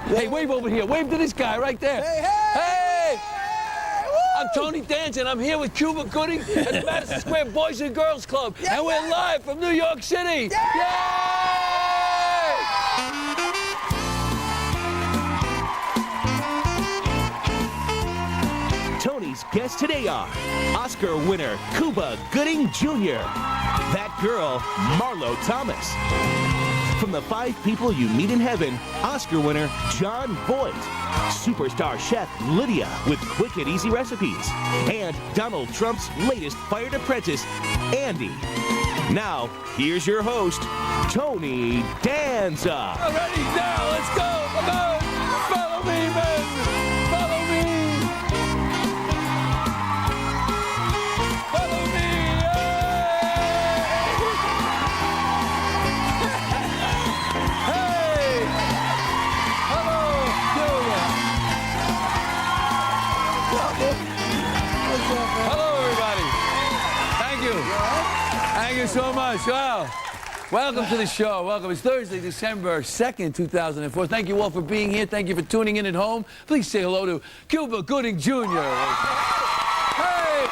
Hey, wave over here. Wave to this guy right there. Hey, hey! Hey! Woo! I'm Tony Danza, and I'm here with Cuba Gooding at the Madison Square Boys and Girls Club. Yeah, and we're live from New York City. Yeah! Yay! Tony's guests today are Oscar winner Cuba Gooding Jr., that girl Marlo Thomas. From the 5 people you meet in heaven, Oscar winner John Voight, superstar chef Lidia with quick and easy recipes, and Donald Trump's latest fired apprentice, Andy. Now, here's your host, Tony Danza. All ready? Now, let's go. Come on. Follow me, man. Follow me. Follow me. Hey. Hello, Cuba. Hello, everybody. Thank you. Thank you so much. Wow. Welcome to the show. Welcome. It's Thursday, December 2nd, 2004. Thank you all for being here. Thank you for tuning in at home. Please say hello to Cuba Gooding Jr. Hey!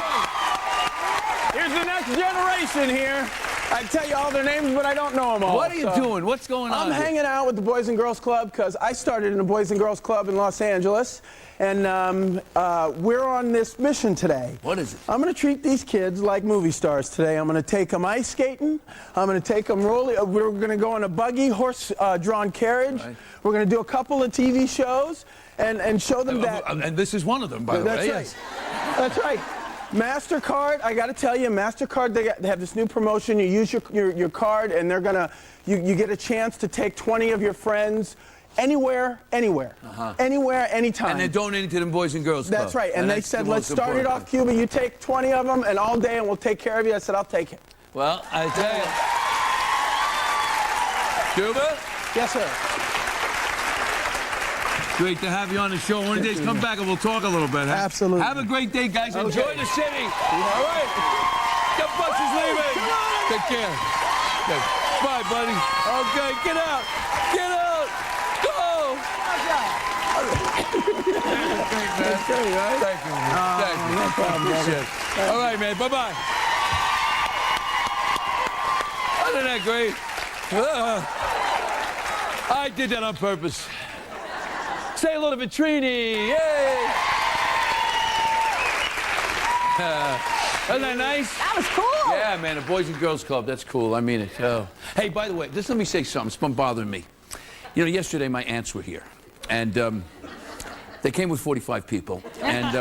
Here's the next generation here. I tell you all their names, but I don't know them all. What are you doing? What's going on? I'm hanging out with the Boys and Girls Club because I started in the Boys and Girls Club in Los Angeles, and we're on this mission today. What is it? I'm going to treat these kids like movie stars today. I'm going to take them ice skating. I'm going to take them rolling. We're going to go on a buggy, horse-drawn carriage. Right. We're going to do a couple of TV shows and show them that. And this is one of them, by the way. That's right. That's right. MasterCard, I got to tell you, MasterCard, they have this new promotion. You use your card, and they're gonna, you get a chance to take 20 of your friends anywhere, anywhere, anytime. And they're donating to the Boys and Girls Club. That's right. And they said, let's start it off, Cuba. You take 20 of them, and all day, and we'll take care of you. I said, I'll take it. Well, I tell you. Cuba? Yes, sir. Great to have you on the show. One of these days, come back and we'll talk a little bit. Huh? Absolutely. Have a great day, guys. Okay. Enjoy the city. All right. The bus is leaving. Take care. Okay. Bye, buddy. Okay, get out. Get out. Go. Great, man. That's great, right? Thank you. Thank you. No problem, Appreciate it. All right, man. Bye-bye. Isn't that great? I did that on purpose. Say hello to Vitrini. Yay! Isn't that nice? That was cool. Yeah, man, the Boys and Girls Club. That's cool. I mean it. Oh. Hey, by the way, just let me say something. It's been bothering me. You know, yesterday my aunts were here, and they came with 45 people. And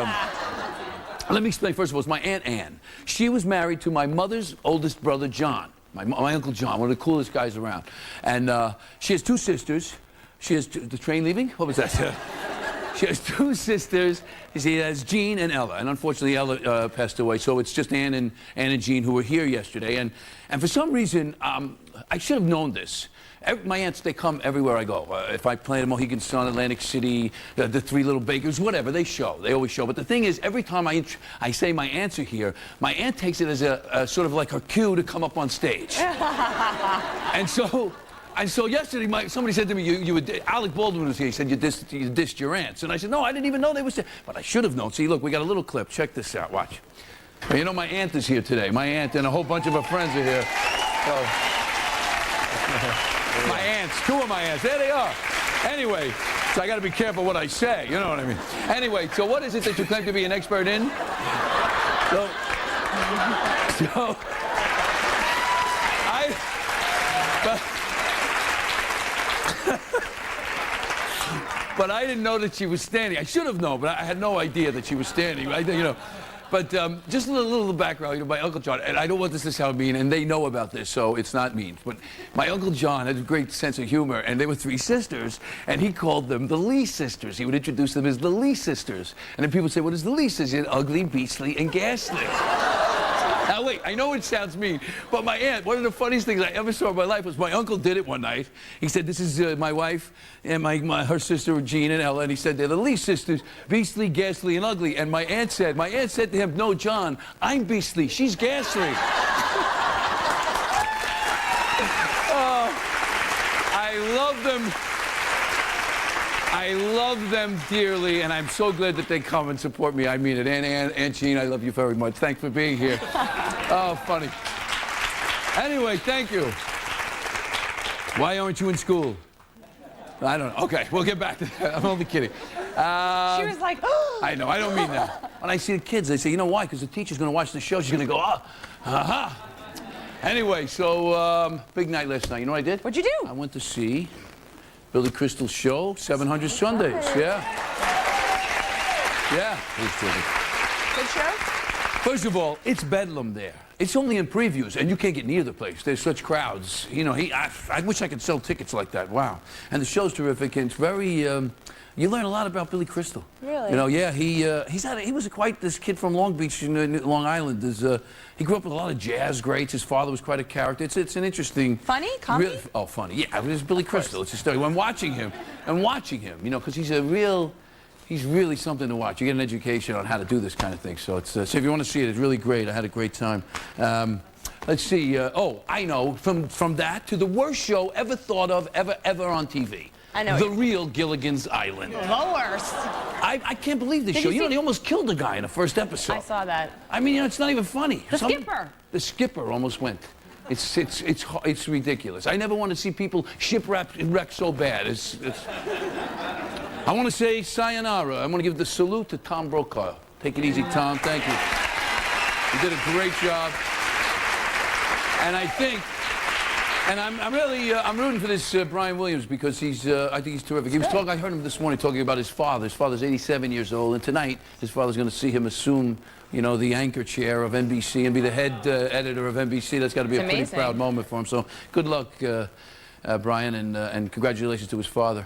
let me explain. First of all, it's my Aunt Ann. She was married to my mother's oldest brother, John. My Uncle John, one of the coolest guys around. And she has 2 sisters. She has the train leaving? What was that? She has 2 sisters. She has Jean and Ella. And unfortunately, Ella passed away. So it's just Ann and Jean who were here yesterday. And for some reason, I should have known this. My aunts, they come everywhere I go. If I play at Mohegan Sun, Atlantic City, the 3 Little Bakers, whatever, they show. They always show. But the thing is, every time I say my aunts are here, my aunt takes it as a sort of like her cue to come up on stage. And so yesterday, somebody said to me, Alec Baldwin was here. He said, you dissed your aunts. And I said, no, I didn't even know they were there. But I should have known. See, look, we got a little clip. Check this out. Watch. You know, my aunt is here today. My aunt and a whole bunch of her friends are here. So, my aunts, 2 of my aunts. There they are. Anyway, so I got to be careful what I say. You know what I mean? Anyway, so what is it that you claim to be an expert in? But I didn't know that she was standing. I should have known, but I had no idea that she was standing. But just a little background. My Uncle John, and I don't want this to sound mean, and they know about this, so it's not mean. But my Uncle John had a great sense of humor, and they were 3 sisters, and he called them the Lee sisters. He would introduce them as the Lee sisters. And then people would say, what is the Lee sisters? He said, ugly, beastly, and ghastly. Now, wait, I know it sounds mean, but my aunt, one of the funniest things I ever saw in my life was my uncle did it one night. He said, this is my wife and her sister, Jean and Ella, and he said, they're the Lee sisters, beastly, ghastly, and ugly. And my aunt said to him, no, John, I'm beastly, she's ghastly. I love them. I love them dearly, and I'm so glad that they come and support me. I mean it. Aunt Jean, I love you very much. Thanks for being here. Oh, funny. Anyway, thank you. Why aren't you in school? I don't know. Okay, we'll get back to that. I'm only kidding. She was like, oh. I know, I don't mean that. When I see the kids, they say, you know why? Because the teacher's going to watch the show. She's going to go, aha. Anyway, so big night last night. You know what I did? What'd you do? I went to see Billy Crystal's show, 700 Sundays. Yeah. Yeah. Good show? First of all, it's bedlam there. It's only in previews, and you can't get near the place. There's such crowds. You know, I wish I could sell tickets like that. Wow. And the show's terrific, and it's very, you learn a lot about Billy Crystal. Really? You know, yeah, he was quite this kid from Long Beach, in Long Island. He grew up with a lot of jazz greats. His father was quite a character. It's an interesting... Funny? Comedy? Really, oh, funny. Yeah, it was Billy Crystal. It's a story. When watching him, you know, because he's really something to watch. You get an education on how to do this kind of thing. So it's so if you want to see it, it's really great. I had a great time. Let's see. Oh, I know. From that to the worst show ever thought of, ever on TV. I know. The Real Gilligan's Island. The worst. I can't believe this Did show. you You know, see- they almost killed the guy in the first episode. I saw that. I mean, you know, it's not even funny. The skipper. The skipper almost went. It's ridiculous. I never want to see people shipwrecked so bad. I want to say sayonara. I want to give the salute to Tom Brokaw. Take it easy, Tom. Thank you. You did a great job. And I think, and I'm rooting for this Brian Williams because I think he's terrific. He was talking. I heard him this morning talking about his father. His father's 87 years old, and tonight his father's going to see him assume, you know, the anchor chair of NBC and be the head editor of NBC. That's got to be a pretty proud moment for him. So good luck, Brian, and congratulations to his father.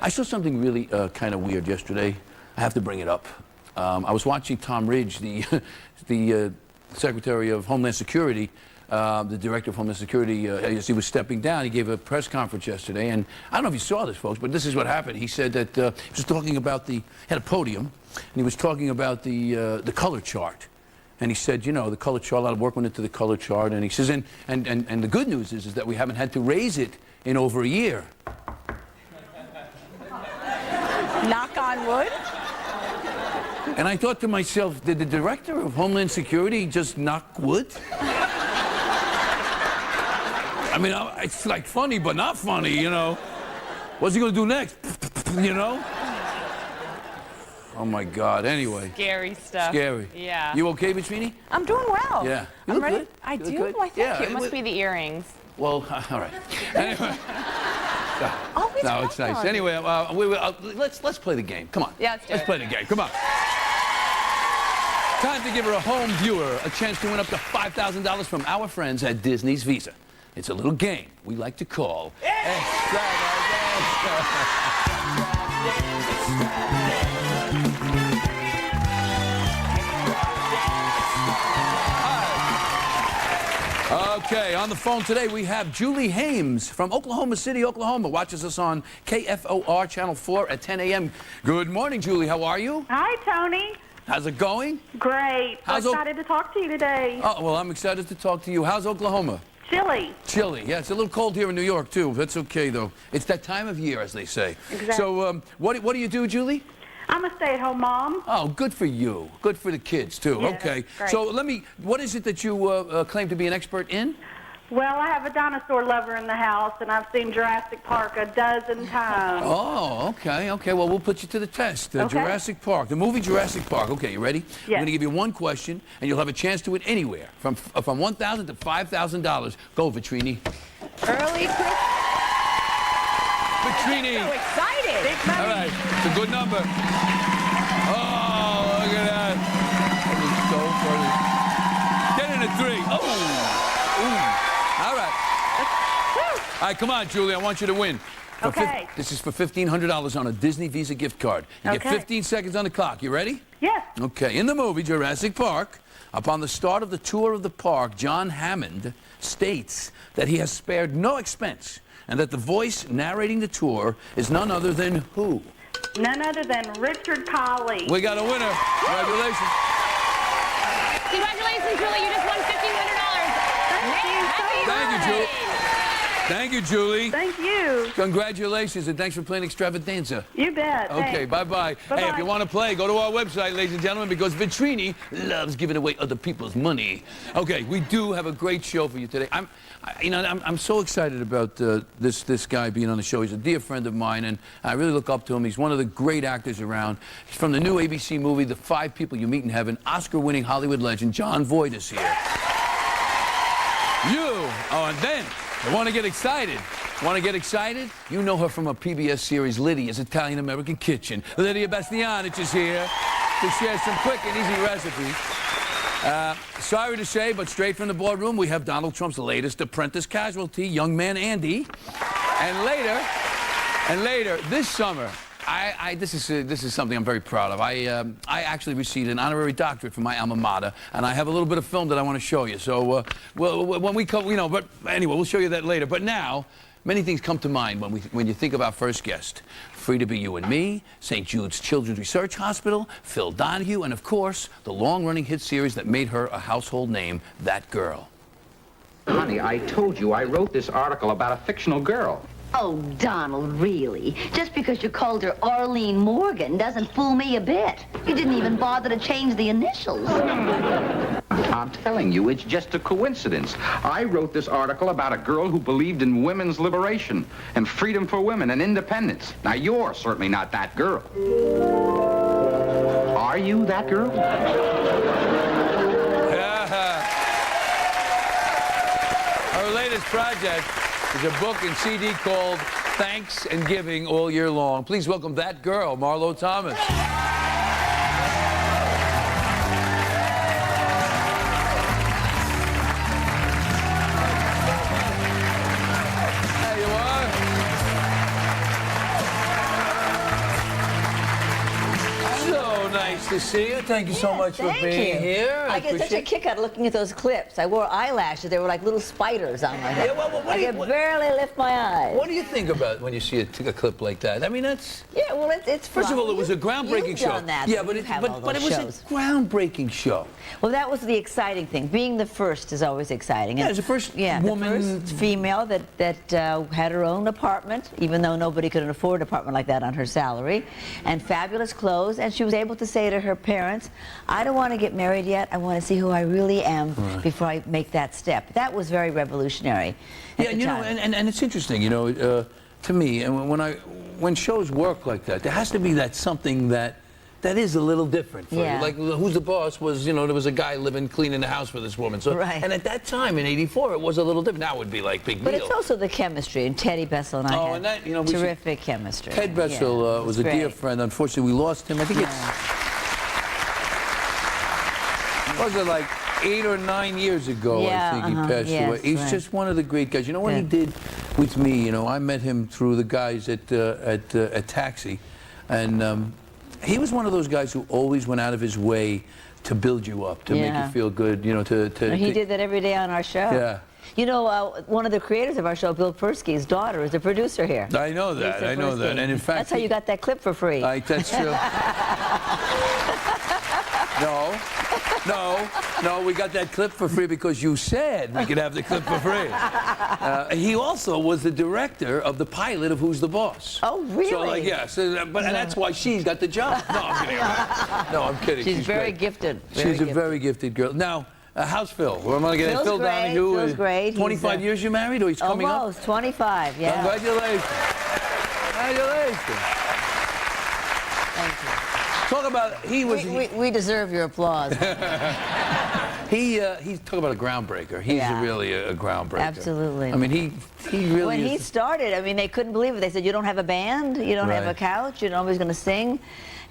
I saw something really kind of weird yesterday. I have to bring it up. I was watching Tom Ridge, the Secretary of Homeland Security, the Director of Homeland Security, as he was stepping down. He gave a press conference yesterday, and I don't know if you saw this, folks, but this is what happened. He said that he was talking about he had a podium, and he was talking about the color chart. And he said, you know, the color chart, a lot of work went into the color chart, and he says, and the good news is that we haven't had to raise it in over a year. Knock on wood. And I thought to myself, did the Director of Homeland Security just knock wood? I mean, it's like funny, but not funny, you know. What's he gonna do next? You know? Oh my God, anyway. Scary stuff. Scary. Yeah. You okay, Vitrini? I'm doing well. Yeah. You I'm look ready. good. I You look do? good. Why, thank Yeah, you. It must be the earrings. Well, all right. Anyway. Always No, it's nice. on. Anyway, let's play the game. Come on. Yeah, let's do Let's it. play the game. Come on. Time to give our home viewer a chance to win up to $5,000 from our friends at Disney's Visa. It's a little game we like to call Okay, on the phone today we have Julie Hames from Oklahoma City, Oklahoma. Watches us on KFOR Channel 4 at 10 a.m. Good morning, Julie. How are you? Hi, Tony. How's it going? Great. How's So excited to talk to you today. Oh, well, I'm excited to talk to you. How's Oklahoma? Chilly. Chilly. Yeah, it's a little cold here in New York, too. That's okay, though. It's that time of year, as they say. Exactly. So, what do you do, Julie? I'm a stay-at-home mom. Oh, good for you. Good for the kids, too. Yeah, Okay. great. So, what is it that you claim to be an expert in? Well, I have a dinosaur lover in the house, and I've seen Jurassic Park a dozen times. Oh, okay, okay. Well, we'll put you to the test. Okay. Jurassic Park, the movie Jurassic Park. Okay, you ready? Yes. I'm going to give you one question, and you'll have a chance to win anywhere from $1,000 to $5,000. Go, Vitrini. Early Christmas. Vitrini. So excited. Big money. All right, it's a good number. Oh, look at that. That was so funny. Get in a 3. Oh. Ooh. All right. All right, come on, Julie. I want you to win. Okay. This is for $1,500 on a Disney Visa gift card. You get Okay. 15 seconds on the clock. You ready? Yes. Okay. In the movie Jurassic Park, upon the start of the tour of the park, John Hammond states that he has spared no expense and that the voice narrating the tour is none other than who? None other than Richard Colley. We got a winner. Congratulations. Congratulations, Julie. You just won $1,500. Thank you so Thank you, Julie. Thank you, Julie. Thank you. Congratulations, and thanks for playing Extravaganza. You bet. Okay, Thanks. bye-bye. Bye-bye. Hey, if you want to play, go to our website, ladies and gentlemen, because Vitrini loves giving away other people's money. Okay, we do have a great show for you today. I'm so excited about this guy being on the show. He's a dear friend of mine, and I really look up to him. He's one of the great actors around. He's from the new ABC movie, The 5 People You Meet in Heaven. Oscar-winning Hollywood legend Jon Voight is here. And then, I want to get excited. Want to get excited? You know her from a PBS series, Lidia's Italian-American Kitchen. Lidia Bastianich is here to share some quick and easy recipes. Sorry to say, but straight from the boardroom, we have Donald Trump's latest apprentice casualty, young man Andy. And later, this summer, this is something I'm very proud of. I actually received an honorary doctorate from my alma mater, and I have a little bit of film that I want to show you. So, when we come, but anyway, we'll show you that later. But now, many things come to mind when you think of our first guest. Free to Be You and Me, St. Jude's Children's Research Hospital, Phil Donahue, and of course, the long-running hit series that made her a household name, That Girl. Honey, I told you I wrote this article about a fictional girl. Oh, Donald, really? Just because you called her Arlene Morgan doesn't fool me a bit. You didn't even bother to change the initials. I'm telling you, it's just a coincidence. I wrote this article about a girl who believed in women's liberation and freedom for women and independence. Now, you're certainly not that girl. Are you that girl? Our latest project is a book and CD called Thanks and Giving All Year Long. Please welcome that girl, Marlo Thomas. There you are. So nice to see you. Thank you so much for being here. I get such a kick out of looking at those clips. I wore eyelashes. They were like little spiders on my head. Yeah, well, I could barely lift my eyes. What do you think about when you see a clip like that? I mean, that's... Yeah, well, it's First of all, it was a groundbreaking You've show. done that. Yeah, but You it have all those was shows. a groundbreaking show. Well, that was the exciting thing. Being the first is always exciting. Yeah, And as the first the woman... first female that had her own apartment, even though nobody could afford an apartment like that on her salary, and fabulous clothes, and she was able to say to her parents, I don't want to get married yet. I want to see who I really am before I make that step. That was very revolutionary. Yeah, you know, and it's interesting, you know, to me, and when shows work like that, there has to be that something that is a little different for you. Like Who's the Boss was, you know, there was a guy cleaning the house for this woman. So, and at that time in '84, it was a little different. Now it would be like big deal. But it's also the chemistry, and Teddy Bessel and I had and that, you know, terrific chemistry. Ted Bessel was a dear friend. Unfortunately, we lost him. I think was it like 8 or 9 years ago, I think he passed away. He's just one of the great guys. You know what he did with me? You know, I met him through the guys at Taxi, and he was one of those guys who always went out of his way to build you up, to make you feel good. You know, he did that every day on our show. Yeah. You know, one of the creators of our show, Bill Persky's daughter, is a producer here. I know that. I know that. And in fact, that's how you got that clip for free. That's true. No, we got that clip for free because you said we could have the clip for free. He also was the director of the pilot of Who's the Boss. Oh, really? So, like, and that's why she's got the job. No, I'm kidding. No, I'm kidding. She's very gifted. She's a very gifted girl. Now, how's Phil? We're going to get Phil Donahue. Phil's great. 25 years you married, or he's coming up? Almost, 25, yeah. Congratulations. Congratulations. Thank you. Talk about, we deserve your applause. He's talking about a groundbreaker. He's really a groundbreaker. Absolutely. I mean, he really When he started, I mean, they couldn't believe it. They said, you don't have a band, you don't have a couch, you're always going to sing.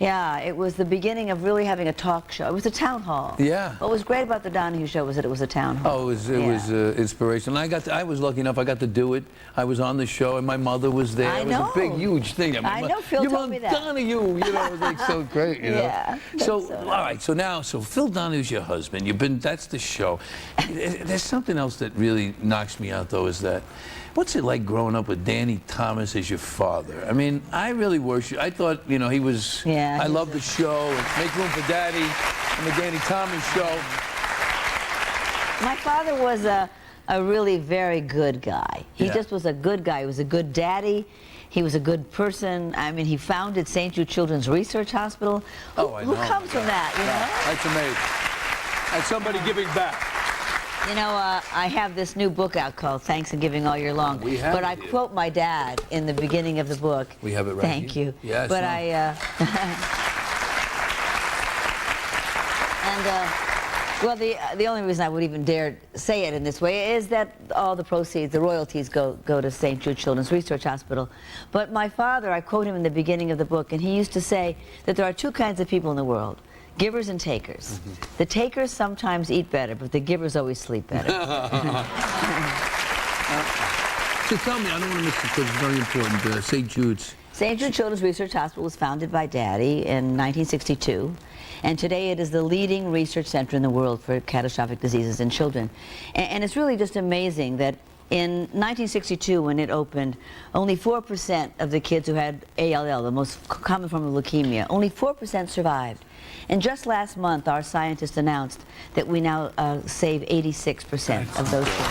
Yeah, it was the beginning of really having a talk show. It was a town hall. Yeah. What was great about the Donahue show was that it was a town hall. Oh, it was inspirational. I was lucky enough. I got to do it. I was on the show, and my mother was there. I it know. was a big, huge thing. I know. Phil told me that. Donahue, you know, it was like so great. You know? Yeah. So all right. So Phil Donahue's your husband. That's the show. There's something else that really knocks me out, though, is that. What's it like growing up with Danny Thomas as your father? I mean, I really worship. I thought, you know, he was. Yeah. I love the show. Make Room for Daddy and the Danny Thomas show. My father was a a really very good guy. He Yeah. just was a good guy. He was a good daddy. He was a good person. I mean, he founded St. Jude Children's Research Hospital. Who comes from that, you know? That's amazing. That's somebody giving back. You know, I have this new book out called Thanks and Giving All Year Long. We have but it I here. quote my dad in the beginning of the book. We have it right Thank here. you. Yes, But no. well, the only reason I would even dare say it in this way is that all the proceeds, the royalties, go to St. Jude Children's Research Hospital. But my father, I quote him in the beginning of the book, and he used to say that there are two kinds of people in the world. Givers and takers. The takers sometimes eat better, but the givers always sleep better. So tell me, I don't want to miss this because it's very important. St. Jude's. St. Jude Children's Research Hospital was founded by Daddy in 1962, and today it is the leading research center in the world for catastrophic diseases in children. And it's really just amazing that in 1962, when it opened, only 4% of the kids who had ALL, the most common form of leukemia, only 4% survived. And just last month, our scientists announced that we now save 86% of those children.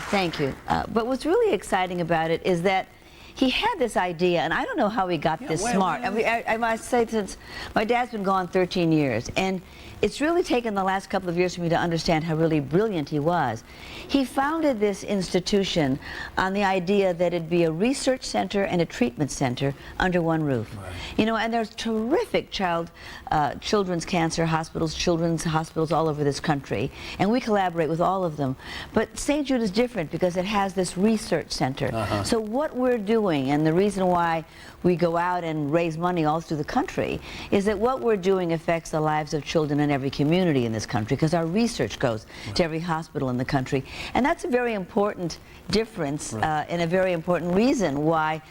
Thank you. But what's really exciting about it is that he had this idea, and I don't know how he got this smart. I must say, since my dad's been gone 13 years, and it's really taken the last couple of years for me to understand how really brilliant he was. He founded this institution on the idea that it'd be a research center and a treatment center under one roof. Right. You know, and there's terrific children's cancer hospitals, children's hospitals all over this country, and we collaborate with all of them. But St. Jude is different because it has this research center. So what we're doing, and the reason why we go out and raise money all through the country, is that what we're doing affects the lives of children in every community in this country, because our research goes to every hospital in the country. And that's a very important difference and a very important reason why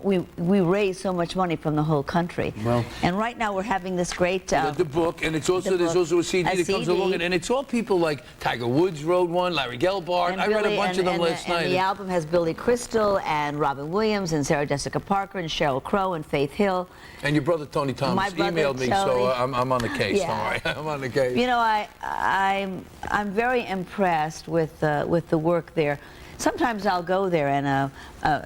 we raise so much money from the whole country. Well, and right now we're having this great the book, and it's also there's also a CD that comes along, and it's all people like Tiger Woods wrote one, Larry Gelbart. I read a bunch of them last night. And the album has Billy Crystal and Robin Williams and Sarah Jessica Parker and Sheryl Crow and Faith Hill. And your brother Tony Thomas emailed me, so I'm on the case. Yeah. Don't worry, I'm on the case. You know, I'm very impressed with the work there. Sometimes I'll go there, and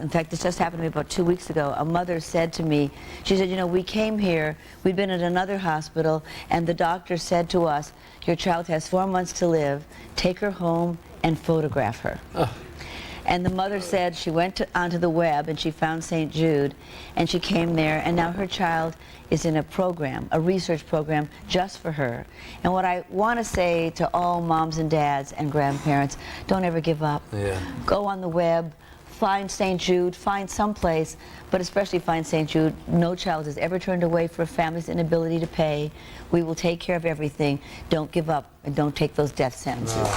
in fact, this just happened to me about 2 weeks ago. A mother said to me, she said, you know, we came here, we'd been at another hospital, and the doctor said to us, your child has 4 months to live, take her home and photograph her. And the mother said she went onto the web and she found St. Jude, and she came there, and now her child is in a program, a research program just for her. And what I want to say to all moms and dads and grandparents, don't ever give up. Yeah. Go on the web, find St. Jude, find someplace, but especially find St. Jude. No child is ever turned away for a family's inability to pay. We will take care of everything. Don't give up, and don't take those death sentences.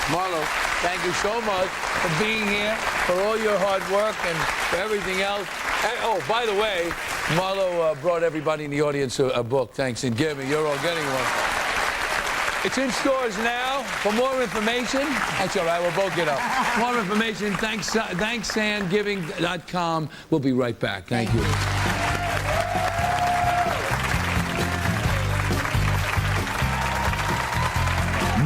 Marlo, thank you so much for being here, for all your hard work, and for everything else. And, oh, by the way, Marlo brought everybody in the audience a book. Thanks and giving. You're all getting one. It's in stores now. For more information, that's all right, we'll both get up. More information, thanksandgiving.com. We'll be right back. Thank you.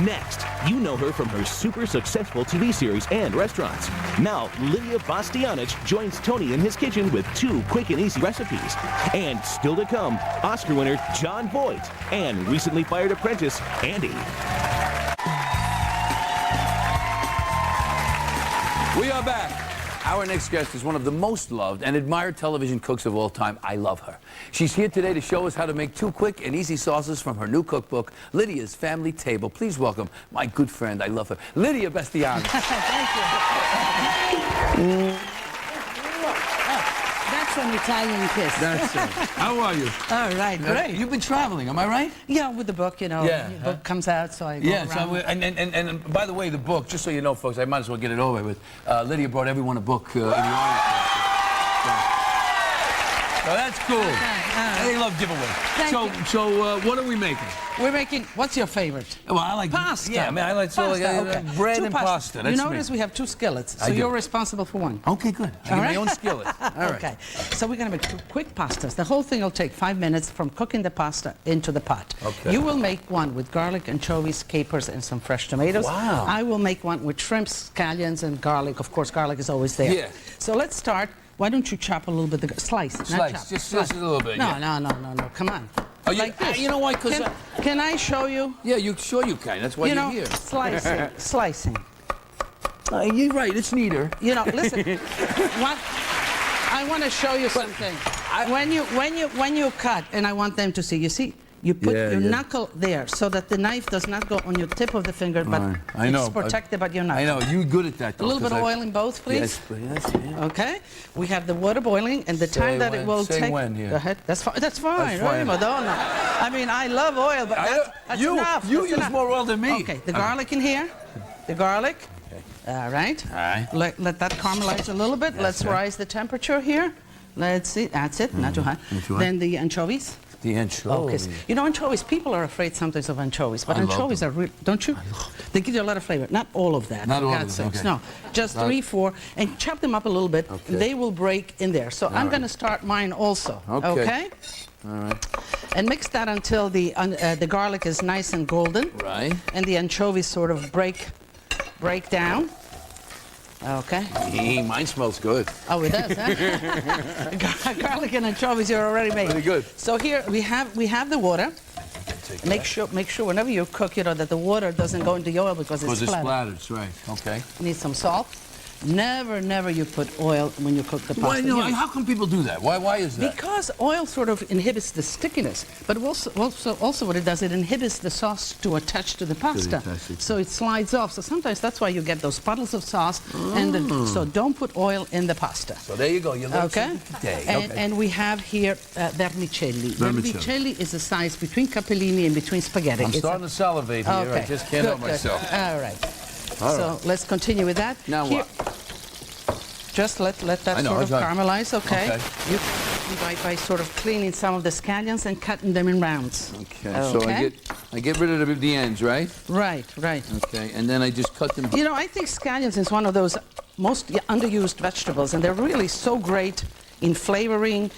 Next, you know her from her super successful TV series and restaurants. Now, Lidia Bastianich joins Tony in his kitchen with 2 quick and easy recipes. And still to come, Oscar winner Jon Voight and recently fired apprentice Andy. We are back. Our next guest is one of the most loved and admired television cooks of all time. I love her. She's here today to show us how to make 2 quick and easy sauces from her new cookbook, Lidia's Family Table. Please welcome my good friend, I love her, Lidia Bastianich. Thank you. That's an Italian kiss. That's it. How are you? All right, great. You've been traveling, am I right? Yeah, with the book, you know. Yeah, The book comes out, so I go Yeah, around. so and by the way, the book, just so you know, folks, I might as well get it over with. Lidia brought everyone a book in the audience. Well, that's cool. They love giveaways. So what are we making? We're making, what's your favorite? Well, I like Pasta. Yeah, I mean, I like bread Two and pasta. pasta. You That's notice me. we have 2 skillets, so I do. you're responsible for one. Okay, good. I get my own skillet. All right. Okay, so we're going to make 2 quick pastas. The whole thing will take 5 minutes from cooking the pasta into the pot. Okay. You will make one with garlic, anchovies, capers, and some fresh tomatoes. Wow. I will make one with shrimp, scallions, and garlic. Of course, garlic is always there. Yeah. So let's start. Why don't you chop a little bit, slice, not Slice, chop. just a little bit. No, yeah. no, come on. Oh, you, Like this. you know why? Because Can I show you? yeah, you sure you can. That's why You you're know, here. slicing, slicing. You're right. It's neater. You know, listen. What? I want to show you something. When you cut, and I want them to see. You see, you put your knuckle there so that the knife does not go on your tip of the finger, but I know. it's protected by your knuckle. I know. You're good at that. Though, A little bit of oil in both, please. Yes, please. Yeah. Okay. We have the water boiling, and the time that it will take. when here. Go ahead. That's fine. That's fine. That's Right, fine. Madonna. I mean, I love oil, but that's enough. You That's use enough. more oil than me. Okay. The garlic in here. The garlic. All right. All right. Let that caramelize a little bit. Let's rise the temperature here. Let's see. That's it. Not too high. Not too high. Then the anchovies. The anchovies. Okay. You know, anchovies, people are afraid sometimes of anchovies, but I love anchovies them. are real, don't you? They give you a lot of flavor. Not all of that. Not for all of God's them, sakes. okay. No, just 3, 4, and chop them up a little bit. Okay. They will break in there. So I'm going to start mine also. Okay. All right. And mix that until the garlic is nice and golden. Right. And the anchovies sort of break down. Okay. Mine smells good. Oh, it does, huh? Garlic and anchovies are already made. Very good. So here we have the water. Make sure whenever you cook, you know, that the water doesn't go into the oil because it's splattered. That's right. Okay. You need some salt. Never you put oil when you cook the pasta. Why, You know, how come people do that? Why is that? because oil sort of inhibits the stickiness, but also what it does, it inhibits the sauce to attach to the pasta, so it slides off. So sometimes that's why you get those puddles of sauce. So don't put oil in the pasta. So there you go. You learned Okay. something today. And we have here vermicelli. Vermicelli is a size between capellini and between spaghetti. I'm starting to salivate here. I just can't help myself. All right. So let's continue with that. Now Here, what? Just let that sort of caramelize, okay? Okay. By sort of cleaning some of the scallions and cutting them in rounds. Okay. So I get rid of the ends, right? Right. Okay. And then I just cut them. You know, I think scallions is one of those most underused vegetables, and they're really so great in flavoring,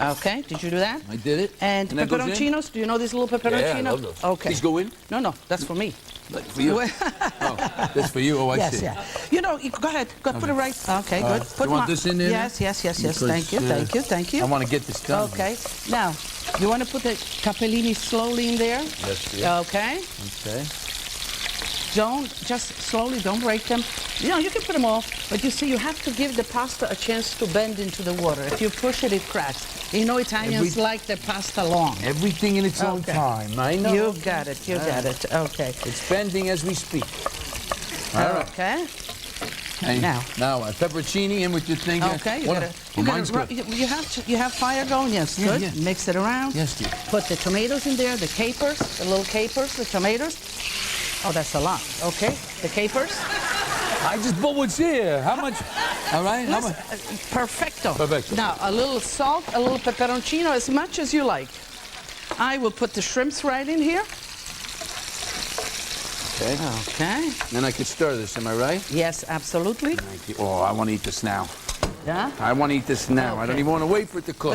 okay, did you do that? I did it. And that goes in? pepperoncinos, do you know these little pepperoncinos? Yeah, I love those. Okay. These go in? No, that's for me. Like for you. Oh, that's for you. Oh, I Yes, see. yeah. You know, go ahead. Put it right. Okay, good. Put you want them this in there? Yes. Because, Thank you. I want to get this done. Okay. Now, you want to put the capellini slowly in there? Yes, dear. Okay. Okay. Don't break them. You know, you can put them all, but you see, you have to give the pasta a chance to bend into the water. If you push it, it cracks. You know, Italians like their pasta long. Everything in its own time. I know. You got it. Okay. It's bending as we speak. All right. Okay. Okay. Now pepperoncini in with your thing. Okay, you have fire going. Yes, good. Yeah. Mix it around. Yes, dear. Put the tomatoes in there, the capers, the little capers, the tomatoes. Oh, that's a lot. Okay, the capers. I just put what's here. How much? All right. How much? Perfecto. Perfecto. Now a little salt, a little pepperoncino, as much as you like. I will put the shrimps right in here. Okay. Okay. Then I could stir this. Am I right? Yes, absolutely. Thank you. Oh, I want to eat this now. Yeah. I want to eat this now. I don't Okay. even want to wait for it to cook.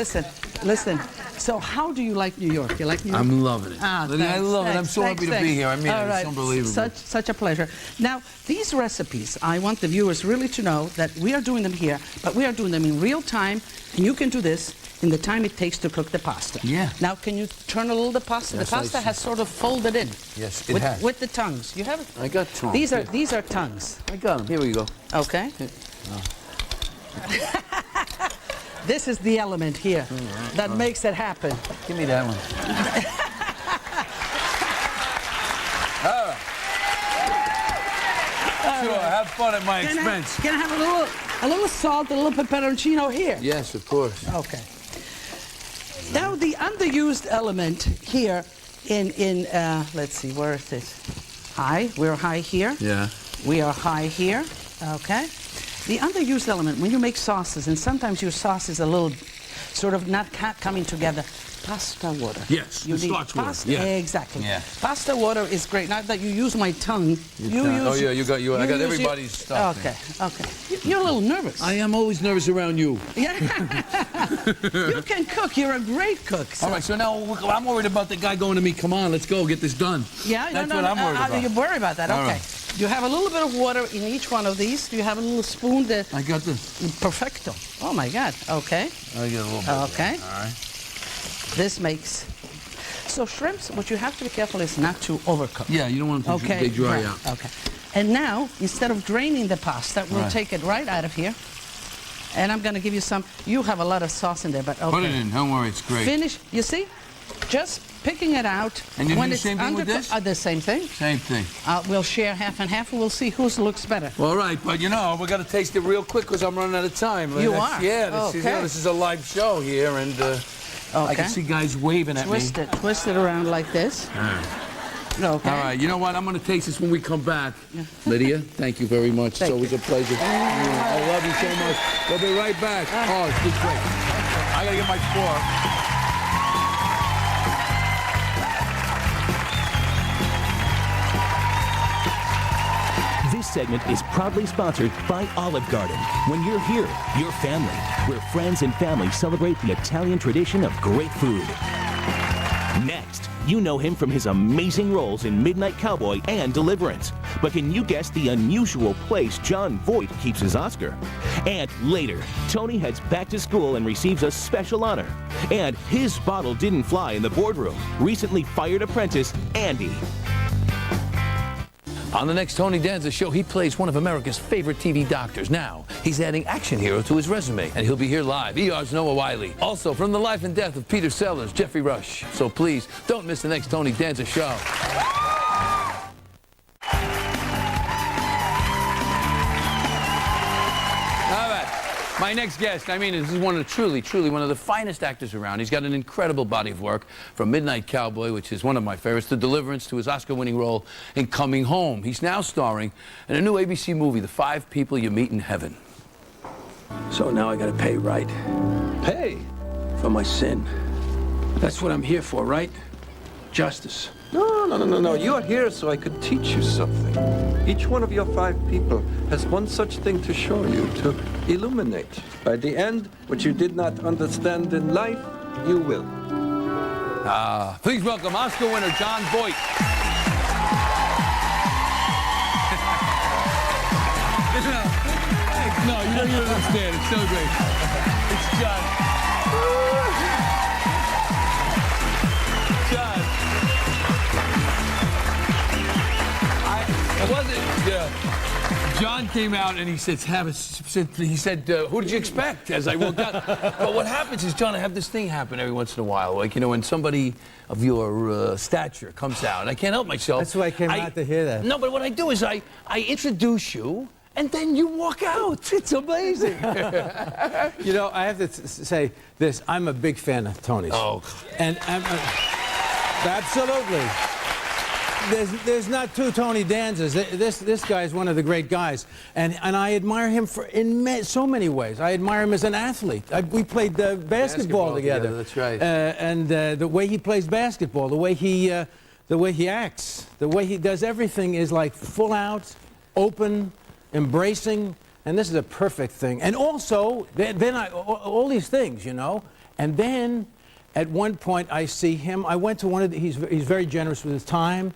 Listen. So how do you like New York? You like New York? I'm loving it. Lydia, I Thanks, love it. I'm so happy to be here. I mean, All right. it's unbelievable. Such a pleasure. Now, these recipes, I want the viewers really to know that we are doing them here, but we are doing them in real time, and you can do this in the time it takes to cook the pasta. Yeah. Now, can you turn a little the pasta? Yes, the pasta I see. has sort of folded in. Yes, it has. With the tongues. You have it? I got tongues. These are tongues. I got them. Here we go. Okay. This is the element here that makes it happen. Give me that one. All right. Sure, have fun at my expense. Can I have a little salt, a little pepperoncino here? Yes, of course. Okay. Now the underused element here in let's see, where is it? High. We're high here. Yeah. We are high here. Okay. The underused element, when you make sauces, and sometimes your sauce is a little sort of not coming together, pasta water. Yes, you the need starch water, pasta. yeah. Exactly. Yeah. Pasta water is great. Not that you use my tongue. You use. Oh yeah, I got use everybody's stuff. Okay, okay. You're a little nervous. I am always nervous around you. Yeah. You can cook. You're a great cook. So. All right, so now I'm worried about the guy going to me. Come on, let's go get this done. Yeah, that's what I'm worried about. You worry about that? All Okay. right. You have a little bit of water in each one of these. Do you have a little spoon? I got this. Perfecto. Oh my God. Okay. I get a little bit. Okay. All right. This makes. So shrimps, what you have to be careful is not to overcook. Yeah, you don't want them to Okay. they dry right. out. Okay. And now, instead of draining the pasta, we'll Right. take it right out of here. And I'm going to give you some. You have a lot of sauce in there, but okay. Put it in. Don't worry, it's great. Finish. You see? Just picking it out. And you do when the it's same thing with this? The same thing. Same thing. We'll share half and half, and we'll see whose looks better. All right, but you know, we got to taste it real quick because I'm running out of time. You are? Yeah, this is a live show here, and I can see guys waving at me. Twist it around like this. Okay. All right, you know what? I'm going to taste this when we come back. Lydia, thank you very much. It's always a pleasure. I love you so much. We'll be right back. Oh, it's been great. I got to get my fork. This segment is proudly sponsored by Olive Garden. When you're here, you're family, where friends and family celebrate the Italian tradition of great food. Next, you know him from his amazing roles in Midnight Cowboy and Deliverance. But can you guess the unusual place John Voight keeps his Oscar? And later, Tony heads back to school and receives a special honor. And his bottle didn't fly in the boardroom. Recently fired apprentice Andy. On the next Tony Danza show, he plays one of America's favorite TV doctors. Now, he's adding action hero to his resume, and he'll be here live. ER's Noah Wiley. Also, from the life and death of Peter Sellers, Jeffrey Rush. So please, don't miss the next Tony Danza show. All right. My next guest, I mean, this is one of truly one of the finest actors around. He's got an incredible body of work, from Midnight Cowboy, which is one of my favorites, to Deliverance, to his Oscar-winning role in Coming Home. He's now starring in a new ABC movie, The 5 People You Meet in Heaven. So now I gotta pay, right? Pay? For my sin. That's what I'm here for, right? Justice. No. You're here so I could teach you something. Each one of your 5 people has one such thing to show you, to illuminate. By the end, what you did not understand in life, you will. Please welcome Oscar winner John Voight. No, you don't even understand. It's so great. It's John. John. I wasn't. John came out and he said, who did you expect? As I walked out. But what happens is, John, I have this thing happen every once in a while. Like, you know, when somebody of your stature comes out, I can't help myself. That's why I came out to hear that. No, but what I do is I introduce you, and then you walk out. It's amazing. You know, I have to say this. I'm a big fan of Tony's. Oh. And absolutely. There's not 2 Tony Danzas. This guy is one of the great guys. And I admire him in so many ways. I admire him as an athlete. We played basketball together. That's right. And the way he plays basketball, the way he acts, the way he does everything is like full out, open, embracing, and this is a perfect thing. And also, then all these things, you know, and then at one point I see him. I went to one of the, he's very generous with his time,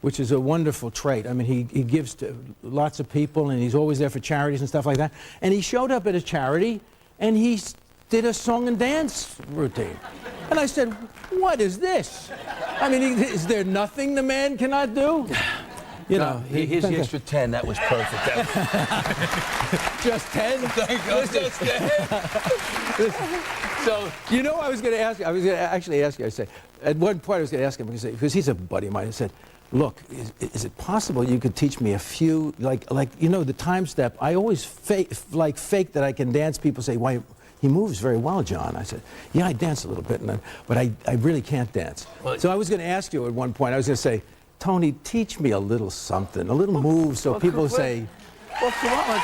which is a wonderful trait. I mean, he gives to lots of people, and he's always there for charities and stuff like that. And he showed up at a charity, and he did a song and dance routine. And I said, what is this? I mean, is there nothing the man cannot do? You know, here's the extra 10. That was perfect. Just 10? Thank you. Just 10. So, you know, I was going to ask you. I was going to actually ask you. I said, at one point, I was going to ask him because he's a buddy of mine. I said, look, is it possible you could teach me a few, like you know, the time step? I always fake that I can dance. People say, why? He moves very well, John. I said, yeah, I dance a little bit, but I really can't dance. Well, so I was going to ask you at one point. I was going to say, Tony, teach me a little something, a little move, so people say, Well, come on.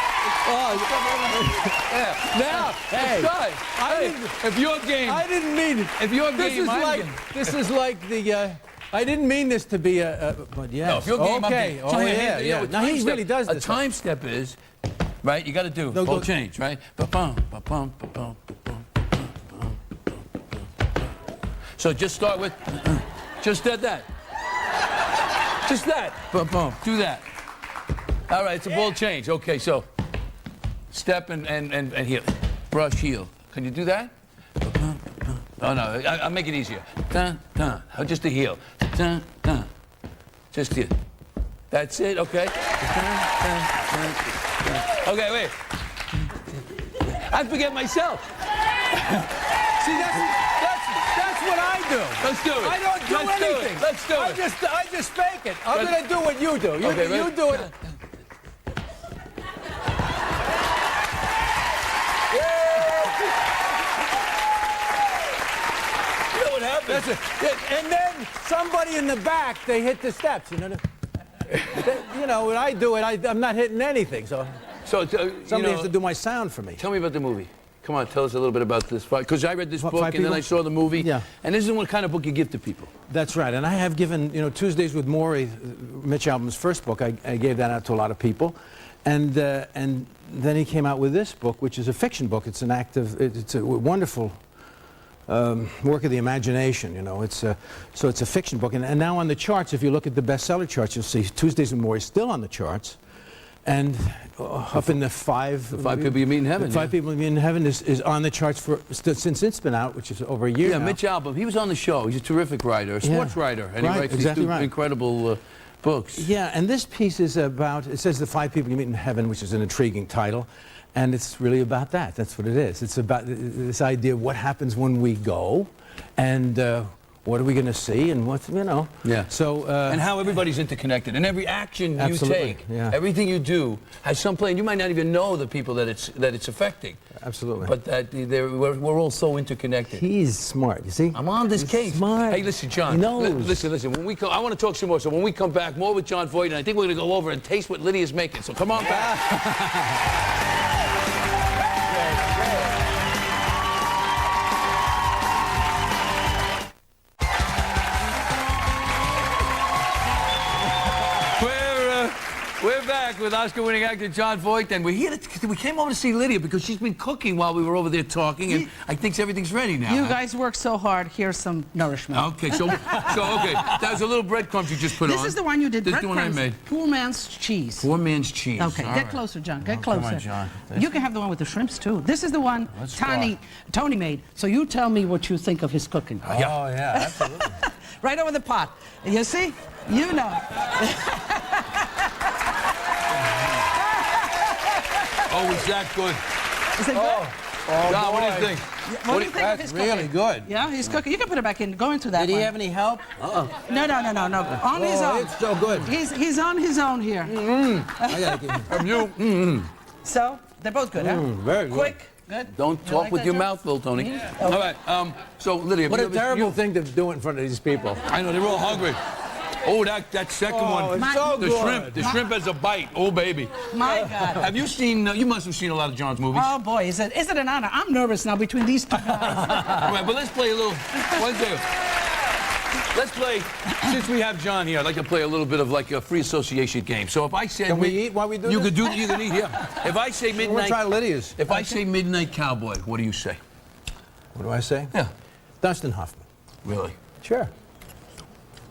Yeah. Now, Hey, if you're game, I didn't mean it. if you're This game, is I'm like game. this is like the. I didn't mean this to be but yes. No, if you're game, I'm okay. game. Oh So, yeah, you know, yeah. a Now time he step- really does A this. time step is, right? You got to do No, ball go- change, right? Ba-bum, ba-bum, ba-bum, ba-bum, ba-bum, ba-bum. So just start with, just that. Just that. Ba-bum. Do that. All right, it's a ball change. Okay, so step and heel. Brush, heel. Can you do that? Oh, no, I'll make it easier. Dun, dun. Just the heel. Dun, dun. Just here. That's it, okay? Okay, wait. I forget myself. See, that's what I do. Let's do it. I don't do Let's anything. Do it. Let's do it. I just fake it. I'm Let's- gonna do what you do. Okay, You ready? do it. You know what happens? That's it. And then somebody in the back, they hit the steps. You know. You know, when I do it, I'm not hitting anything. So So, somebody has to do my sound for me. Tell me about the movie. Come on, tell us a little bit about this. Because I read this book Five and then People? I saw the movie. Yeah. And this is what kind of book you give to people. That's right, and I have given, Tuesdays with Morrie, Mitch Albom's first book, I gave that out to a lot of people. And then he came out with this book, which is a fiction book. It's it's a wonderful work of the imagination, so it's a fiction book. And now on the charts, if you look at the bestseller charts, you'll see Tuesdays with Morrie is still on the charts. And up in the five... The Five People You Meet in Heaven. Five People You Meet in Heaven is on the charts since it's been out, which is over a year Yeah, now. Mitch Albom. He was on the show. He's a terrific writer, a sports writer. And Right, he writes exactly these right. incredible books. Yeah, and this piece is about, it says The Five People You Meet in Heaven, which is an intriguing title, and it's really about that. That's what it is. It's about this idea of what happens when we go, and what are we going to see, and what's, Yeah. So, and how everybody's interconnected. And every action Absolutely, you take, yeah. everything you do, has some play. And you might not even know the people that it's affecting. Absolutely. But that we're all so interconnected. He's smart, you see? I'm on this He's case. smart. Hey, listen, John. He knows. Listen. When we come, I want to talk some more. So when we come back, more with John Voight, and I think we're going to go over and taste what Lydia's making. So come on back. We're back with Oscar-winning actor John Voight, and we're here. We came over to see Lydia because she's been cooking while we were over there talking, and I think everything's ready now. You guys work so hard. Here's some nourishment. Okay, so okay, that was a little breadcrumbs you just put on. This is the one you did. This is the one I breadcrumbs. made. Poor man's cheese. Poor man's cheese. Okay, All get right. closer, John. Get Come closer. on, John. You can have the one with the shrimps too. This is the one Let's Tony made. So you tell me what you think of his cooking. Oh, yeah, absolutely. Right over the pot. You see? You know. Oh, is that good? Is it good? John, what do you think? What do you think of his cooking? Really good. Yeah, he's cooking. You can put it back in. Go into that Did he one. have any help? No. On his own. It's so good. He's on his own here. I gotta get From you. So they're both good, huh? very good. Quick, good. Don't You talk like with that, your John? mouth full, Tony. All right. So Lydia, What a terrible thing to do in front of these people. I know they're all hungry. Oh, that second one. It's so The good. shrimp. The shrimp has a bite. Oh, baby. My God. Have you seen? You must have seen a lot of John's movies. Oh boy, is it an honor? I'm nervous now between these two guys. All right, but let's play a little. One second. Let's play. Since we have John here, I'd like to play a little bit of like a free association game. So if I say, Can we eat while we do you this? could do. You can eat here. If I say We're gonna midnight. try Lydia's. If I say Midnight Cowboy, what do you say? What do I say? Yeah. Dustin Hoffman. Really? Sure.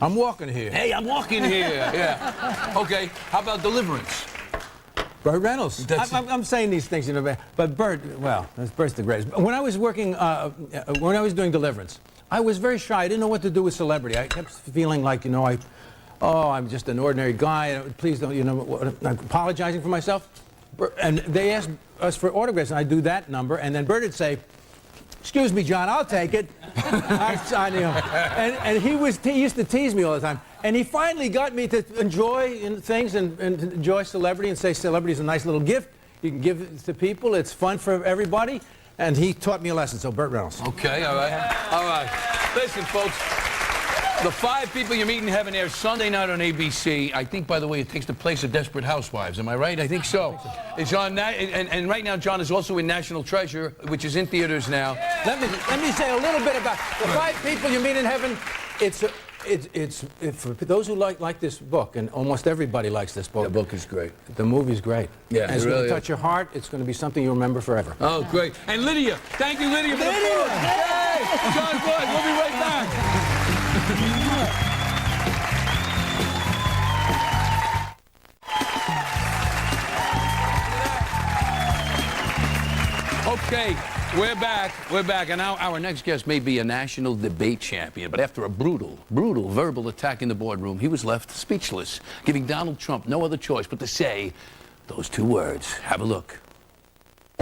I'm walking here. Hey, I'm walking here. Yeah. Okay. How about Deliverance? Burt Reynolds. That's I'm saying these things, but Burt, well, Burt's the greatest. When I was working, when I was doing Deliverance, I was very shy. I didn't know what to do with celebrity. I kept feeling like, I'm just an ordinary guy. Please don't, I'm apologizing for myself. And they asked us for autographs, and I'd do that number, and then Burt would say, "Excuse me, John, I'll take it." And he used to tease me all the time. And he finally got me to enjoy things and enjoy celebrity and say celebrity is a nice little gift. You can give it to people. It's fun for everybody. And he taught me a lesson. So Burt Reynolds. Okay, all right. All right. Listen, folks. The 5 People You Meet in Heaven airs Sunday night on ABC. I think, by the way, it takes the place of Desperate Housewives. Am I right? I think so. It's on that, and right now, John is also in National Treasure, which is in theaters now. Let me say a little bit about the 5 People You Meet in Heaven. It's for those who like this book, and almost everybody likes this book. The book is great. The movie's great. Yeah, and it's really going to touch your heart. It's going to be something you'll remember forever. Oh, great. And Lydia, thank you, Lydia, for the book. Yay! John Voight, we'll be right back. Okay, we're back, and now our next guest may be a national debate champion, but after a brutal verbal attack in the boardroom, he was left speechless, giving Donald Trump no other choice but to say those 2 words. Have a look.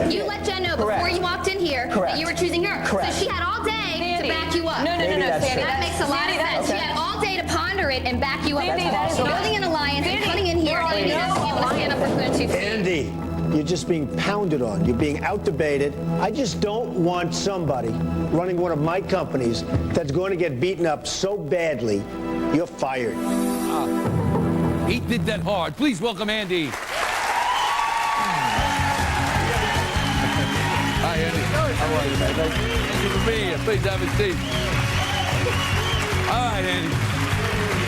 You let Jen know before you walked in here that you were choosing her. Correct. So she had all day to back you up. No, Sandy. That makes a lot of sense. She had all day to ponder it and back you up. Building an alliance and coming in here and being able to stand up for her 2 feet. Andy, you're just being pounded on. You're being out-debated. I just don't want somebody running one of my companies that's going to get beaten up so badly, you're fired. He did that hard. Please welcome Andy. Hi, Andy. How are you, man? Thank you for being here. Please have a seat. All right, Andy.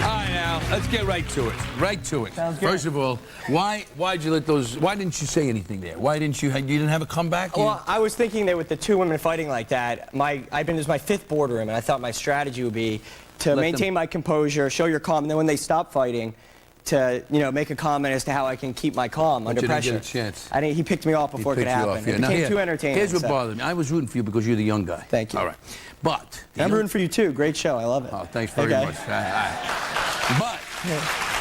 All right, now, let's get right to it. Right to it. First of all, why'd you let those, why didn't you say anything there? Why didn't you didn't have a comeback? Well, I was thinking that with the 2 women fighting like that, this is my 5th boardroom, and I thought my strategy would be to maintain my composure, show your calm, and then when they stop fighting, to make a comment as to how I can keep my calm under pressure. Didn't get a chance. He picked me off before it could happen. It became too entertaining. Here's what bothered me. I was rooting for you because you're the young guy. Thank you. All right. But I'm rooting for you too. Great show. I love it. Oh, thanks very much. But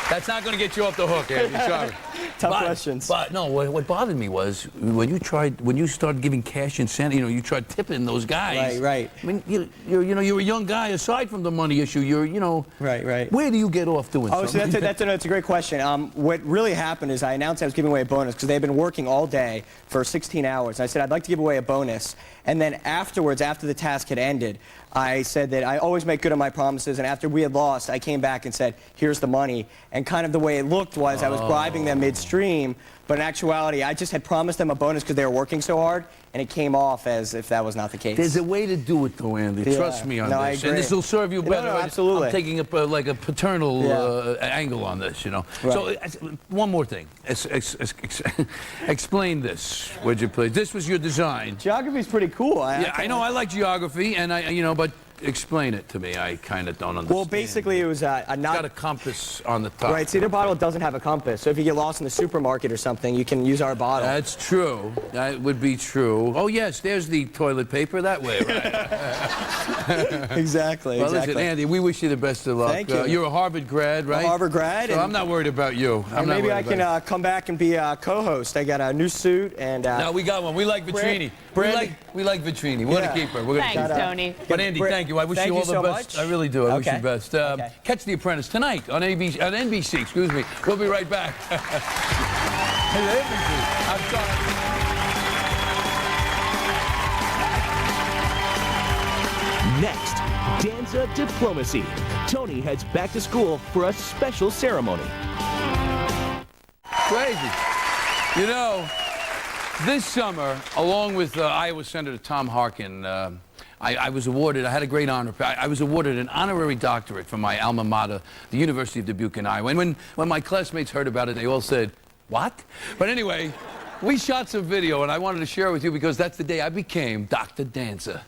that's not going to get you off the hook, Andy. Sorry. Tough questions. But no, what bothered me was when you started giving cash incentive. You tried tipping those guys. Right. I mean, you're a young guy. Aside from the money issue, Right. Where do you get off doing something? Oh, so that's a great question. What really happened is I announced I was giving away a bonus because they've been working all day for 16 hours. I said I'd like to give away a bonus, and then afterwards, after the task had ended, I said that I always make good on my promises, and after we had lost, I came back and said, here's the money. And kind of the way it looked was I was bribing them midstream, but in actuality, I just had promised them a bonus because they were working so hard, and it came off as if that was not the case. There's a way to do it, though, Andy. Yeah. Trust me on No, this. I agree. And this will serve you better. No, absolutely. I'm taking like a paternal angle on this, Right. So, one more thing. Explain this, would you please? This was your design. Geography's pretty cool. I know. I like geography, and but explain it to me. I kind of don't understand. Well, basically, it was a not... Got a compass on the top. Right, see, their bottle doesn't have a compass, so if you get lost in the supermarket or something, you can use our bottle. That's true. That would be true. Oh, yes, there's the toilet paper that way, right? Exactly. Well, listen, Andy, we wish you the best of luck. Thank you. You're a Harvard grad, right? A Harvard grad. So I'm not worried about you. Maybe I can come back and be a co-host. I got a new suit and... No, we got one. We like Vitrini. We like Vitrini. We're going to keep her. Thanks, Tony. But Andy, thank you. I wish you all the best. I really do. I wish you the best. Catch The Apprentice tonight on NBC. Excuse me. We'll be right back. I'm sorry. Next, Danza Diplomacy. Tony heads back to school for a special ceremony. Crazy. This summer, along with Iowa Senator Tom Harkin, I was awarded, I had a great honor. I was awarded an honorary doctorate from my alma mater, the University of Dubuque in Iowa. And when my classmates heard about it, they all said, what? But anyway, we shot some video, and I wanted to share it with you because that's the day I became Dr. Danza.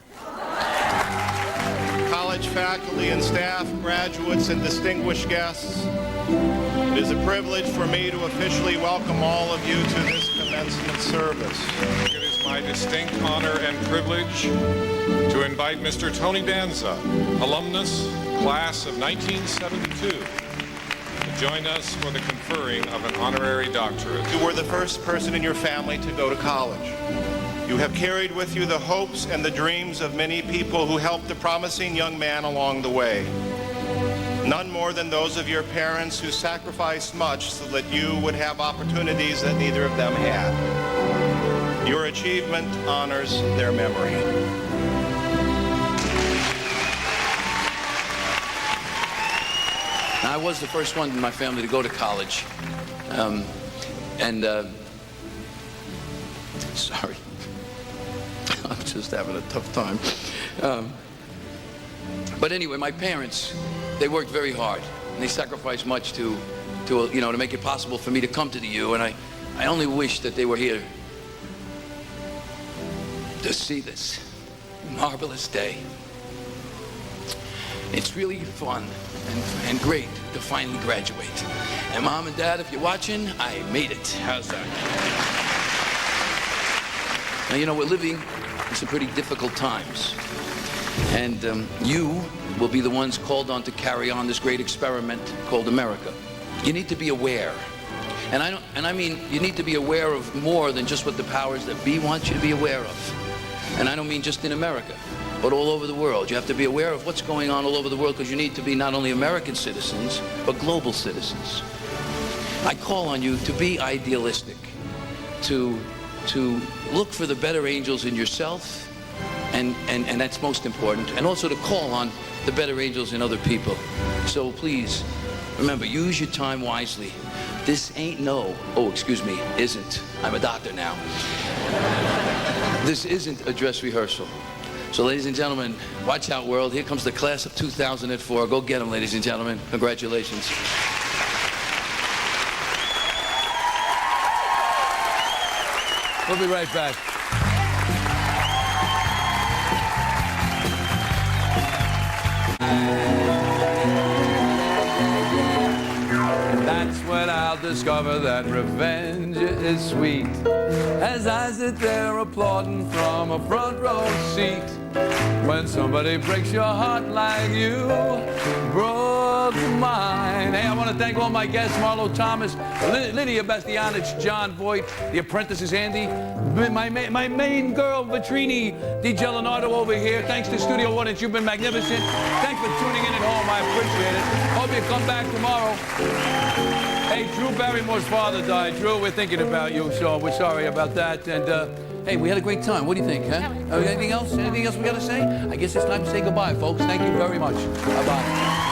College faculty and staff, graduates, and distinguished guests, it is a privilege for me to officially welcome all of you to this commencement service. It is my distinct honor and privilege to invite Mr. Tony Danza, alumnus, class of 1972, to join us for the conferring of an honorary doctorate. You were the first person in your family to go to college. You have carried with you the hopes and the dreams of many people who helped a promising young man along the way. None more than those of your parents who sacrificed much so that you would have opportunities that neither of them had. Your achievement honors their memory. I was the first one in my family to go to college. Sorry. I'm just having a tough time. But anyway, my parents, they worked very hard. And they sacrificed much to make it possible for me to come to the U. And I only wish that they were here to see this marvelous day. It's really fun and great to finally graduate. And Mom and Dad, if you're watching, I made it. How's that? Now, you know, we're living in some pretty difficult times. And you will be the ones called on to carry on this great experiment called America. You need to be aware. And I mean, you need to be aware of more than just what the powers that be want you to be aware of. And I don't mean just in America, but all over the world. You have to be aware of what's going on all over the world because you need to be not only American citizens, but global citizens. I call on you to be idealistic, to look for the better angels in yourself, and that's most important, and also to call on the better angels in other people. So please, remember, use your time wisely. This isn't. I'm a doctor now. This isn't a dress rehearsal. So ladies and gentlemen, watch out world. Here comes the class of 2004. Go get them, ladies and gentlemen. Congratulations. We'll be right back. That's when I'll discover that revenge is sweet. As I sit there applauding from a front row seat. When somebody breaks your heart like you broke mine. Hey, I want to thank all my guests, Marlo Thomas, Lidia, Bastianich, John, Voight, the apprentices, Andy, my main girl, Vitrini, DJ Leonardo over here. Thanks to Studio Audience, you've been magnificent. Thanks for tuning in at home, I appreciate it. Hope you come back tomorrow. Hey, Drew Barrymore's father died. Drew, we're thinking about you, so we're sorry about that. And, hey, we had a great time. What do you think, huh? Anything else? Anything else we got to say? I guess it's time to say goodbye, folks. Thank you very much. Bye-bye.